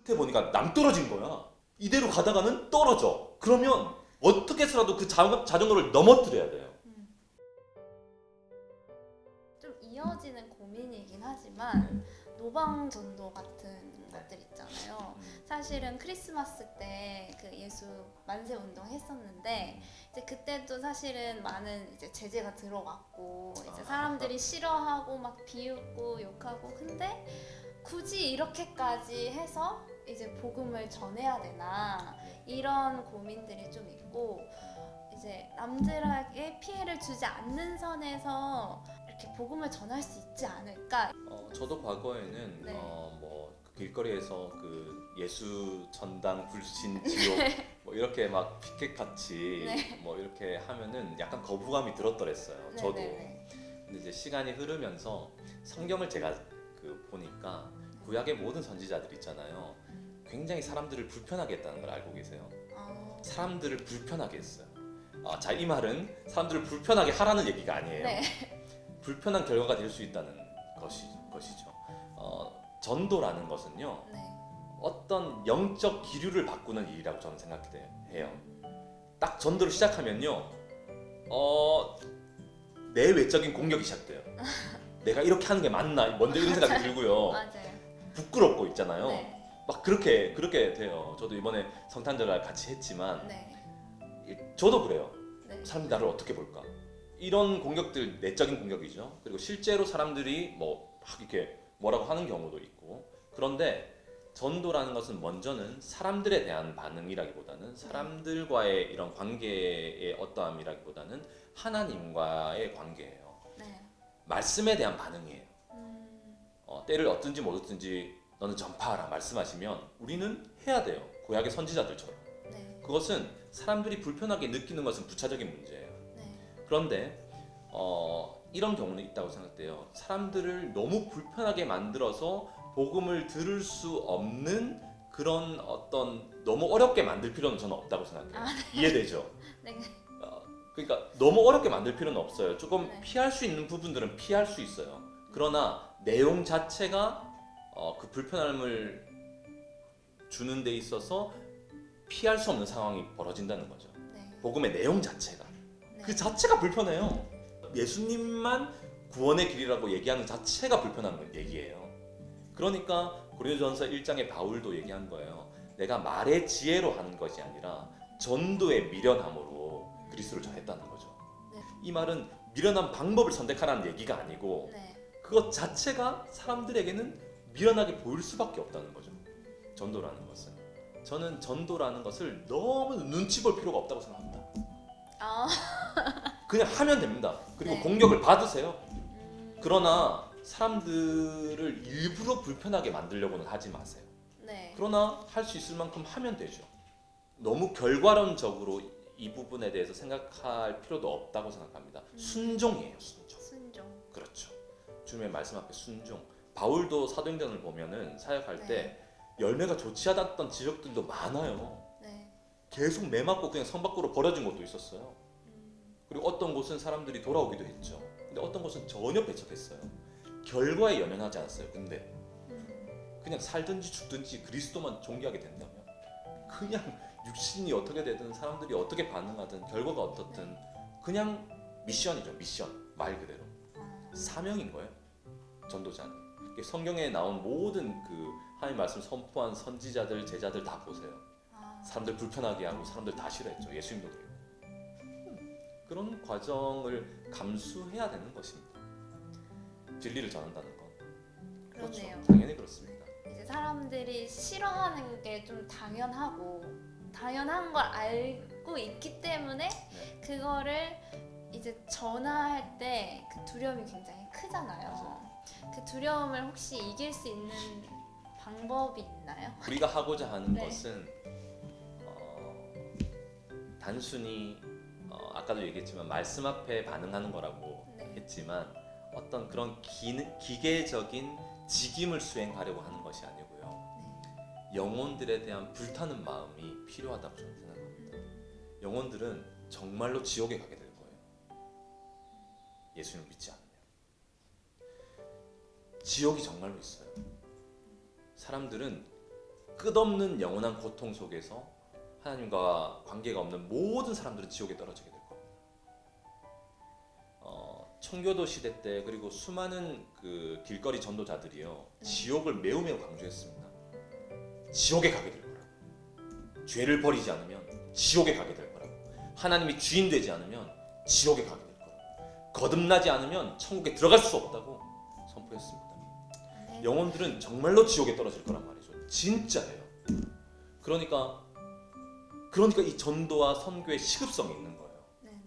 끝에 보니까 낭떨어진 거야. 이대로 가다가는 떨어져. 그러면 어떻게 해서라도 그 자전거를 넘어뜨려야 돼요. 좀 이어지는 고민이긴 하지만 노방전도 같은 것들 있잖아요. 사실은 크리스마스 때 그 예수 만세 운동 했었는데 이제 그때도 사실은 많은 이제 제재가 들어갔고 이제 사람들이 싫어하고 막 비웃고 욕하고 근데 굳이 이렇게까지 해서 이제 복음을 전해야 되나 이런 고민들이 좀 있고 이제 남들에게 피해를 주지 않는 선에서 이렇게 복음을 전할 수 있지 않을까? 저도 과거에는 네. 뭐 길거리에서 그 예수 전당 불신 지옥 뭐 이렇게 막 피켓 같이 네. 뭐 이렇게 하면은 약간 거부감이 들었더랬어요. 네, 저도. 네, 근데 이제 시간이 흐르면서 성경을 제가 그 보니까 구약의 모든 선지자들 있잖아요. 굉장히 사람들을 불편하게 했다는 걸 알고 계세요. 사람들을 불편하게 했어요. 자, 이 말은 사람들을 불편하게 하라는 얘기가 아니에요. 네. 불편한 결과가 될 수 있다는 것이죠. 전도라는 것은요. 네. 어떤 영적 기류를 바꾸는 일이라고 저는 생각해요. 딱 전도를 시작하면요. 내 외적인 공격이 시작돼요. 내가 이렇게 하는 게 맞나? 먼저 이런 생각이 들고요. 맞아요. 부끄럽고 있잖아요. 네. 막 그렇게 돼요. 저도 이번에 성탄절을 같이 했지만 네. 저도 그래요. 네. 사람들이 나를 어떻게 볼까? 이런 공격들 내적인 공격이죠. 그리고 실제로 사람들이 뭐 막 이렇게 뭐라고 하는 경우도 있고. 그런데 전도라는 것은 먼저는 사람들에 대한 반응이라기보다는 사람들과의 이런 관계의 어떠함이라기보다는 하나님과의 관계예요. 네. 말씀에 대한 반응이에요. 때를 얻든지 못 얻든지 너는 전파하라 말씀하시면 우리는 해야 돼요. 구약의 선지자들처럼. 네. 그것은 사람들이 불편하게 느끼는 것은 부차적인 문제예요. 네. 그런데 이런 경우는 있다고 생각돼요. 사람들을 너무 불편하게 만들어서 복음을 들을 수 없는 그런 어떤 너무 어렵게 만들 필요는 저는 없다고 생각해요. 이해되죠? 네. 그러니까 너무 어렵게 만들 필요는 없어요. 조금 네. 피할 수 있는 부분들은 피할 수 있어요. 그러나 내용 자체가 그 불편함을 주는 데 있어서 피할 수 없는 상황이 벌어진다는 거죠. 네. 복음의 내용 자체가 네. 그 자체가 불편해요. 예수님만 구원의 길이라고 얘기하는 자체가 불편한 얘기예요. 그러니까 고린도전서 1장에 바울도 얘기한 거예요. 내가 말의 지혜로 하는 것이 아니라 전도의 미련함으로 그리스도를 전했다는 거죠. 네. 이 말은 미련한 방법을 선택하라는 얘기가 아니고 네. 그것 자체가 사람들에게는 미련하게 보일 수밖에 없다는 거죠. 전도라는 것은. 저는 전도라는 것을 너무 눈치 볼 필요가 없다고 생각합니다. 그냥 하면 됩니다. 그리고 네. 공격을 받으세요. 그러나 사람들을 일부러 불편하게 만들려고는 하지 마세요. 네. 그러나 할 수 있을 만큼 하면 되죠. 너무 결과론적으로 이 부분에 대해서 생각할 필요도 없다고 생각합니다. 순종이에요, 순종. 순종. 그렇죠. 주님의 말씀 앞에 순종. 바울도 사도행전을 보면은 사역할 네. 때 열매가 좋지 않았던 지역들도 많아요. 네. 계속 매 맞고 그냥 성 밖으로 버려진 곳도 있었어요. 그리고 어떤 곳은 사람들이 돌아오기도 했죠. 근데 어떤 곳은 전혀 배척했어요. 결과에 연연하지 않았어요. 근데 그냥 살든지 죽든지 그리스도만 존귀하게 된다면 그냥 육신이 어떻게 되든 사람들이 어떻게 반응하든 결과가 어떻든 그냥 미션이죠. 미션. 말 그대로. 사명인 거예요. 전도자는. 성경에 나온 모든 그 하나님 말씀 선포한 선지자들, 제자들 다 보세요. 사람들 불편하게 하고 사람들 다 싫어했죠. 예수님도 그래요. 그런 과정을 감수해야 되는 것입니다. 진리를 전한다는 건. 그렇죠. 그러네요. 당연히 그렇습니다. 이제 사람들이 싫어하는 게 좀 당연하고 당연한 걸 알고 있기 때문에 네. 그거를 이제 전화할 때 그 두려움이 굉장히 크잖아요. 맞아요. 그 두려움을 혹시 이길 수 있는 방법이 있나요? 우리가 하고자 하는 네. 것은 단순히 아까도 얘기했지만 말씀 앞에 반응하는 거라고 네. 했지만 어떤 그런 기계적인 직임을 수행하려고 하는 것이 아니고요. 영혼들에 대한 불타는 마음이 필요하다고 저는 생각합니다. 영혼들은 정말로 지옥에 가게 될 거예요. 예수님을 믿지 않으면. 지옥이 정말로 있어요. 사람들은 끝없는 영원한 고통 속에서 하나님과 관계가 없는 모든 사람들은 지옥에 떨어지게 될 겁니다. 청교도 시대 때 그리고 수많은 그 길거리 전도자들이요 지옥을 매우 강조했습니다. 지옥에 가게 될 거라고. 죄를 버리지 않으면 지옥에 가게 될 거라고. 하나님이 주인 되지 않으면 지옥에 가게 될 거라고. 거듭나지 않으면 천국에 들어갈 수 없다고 선포했습니다. 네. 영혼들은 정말로 지옥에 떨어질 거란 말이죠. 진짜예요. 그러니까 이 전도와 선교의 시급성이 있는 거예요. 네네.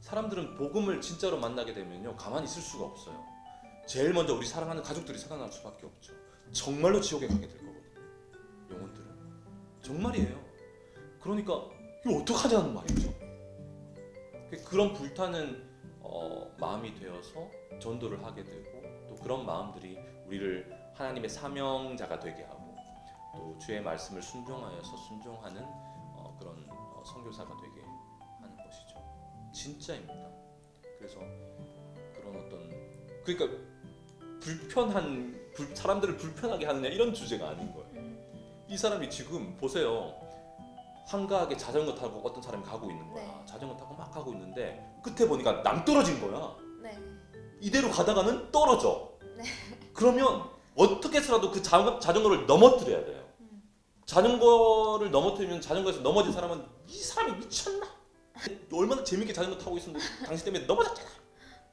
사람들은 복음을 진짜로 만나게 되면요 가만히 있을 수가 없어요. 제일 먼저 우리 사랑하는 가족들이 생각날 수밖에 없죠. 정말로 지옥에 가게 될 거거든요. 영혼들은 정말이에요. 그러니까 이거 어떡하냐는 말이죠. 그런 불타는 마음이 되어서 전도를 하게 되고 또 그런 마음들이 우리를 하나님의 사명자가 되게 하고 또 주의 말씀을 순종하여서 순종하는 그런 선교사가 되게 하는 것이죠. 진짜입니다. 그래서 그런 어떤 그러니까 사람들을 불편하게 하느냐 이런 주제가 아닌 거예요. 이 사람이 지금 보세요. 한가하게 자전거 타고 어떤 사람이 가고 있는 거야. 네. 자전거 타고 막 가고 있는데 끝에 보니까 낭떠러진 거야. 네. 이대로 가다가는 떨어져. 네. 그러면 어떻게 해서라도 그 자전거를 넘어뜨려야 돼요. 자전거를 넘어뜨리면 자전거에서 넘어진 사람은 이 사람이 미쳤나? 얼마나 재밌게 자전거 타고 있었는데 당신 때문에 넘어졌잖아.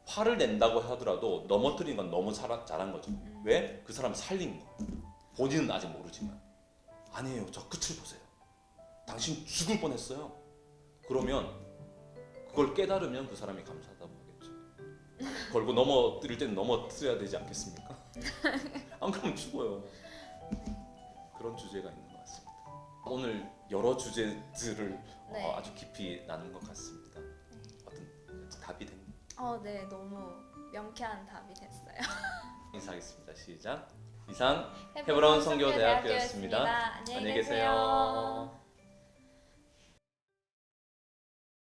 화를 낸다고 하더라도 넘어뜨린 건 너무 잘한 거죠. 왜? 그 사람을 살린 거. 본인은 아직 모르지만 아니에요. 저 끝을 보세요. 당신 죽을 뻔했어요. 그러면 그걸 깨달으면 그 사람이 감사하다고 하겠죠. 걸고 넘어뜨릴 때는 넘어뜨려야 되지 않겠습니까? 안 그러면 죽어요. 그런 주제가 있는 것 같습니다. 오늘 여러 주제들을 네. 아주 깊이 나눈 것 같습니다. 어떤 답이 된 네, 너무 명쾌한 답이 됐어요. 인사하겠습니다. 시작. 이상 헤브론 선교대학교였습니다. 안녕히 계세요.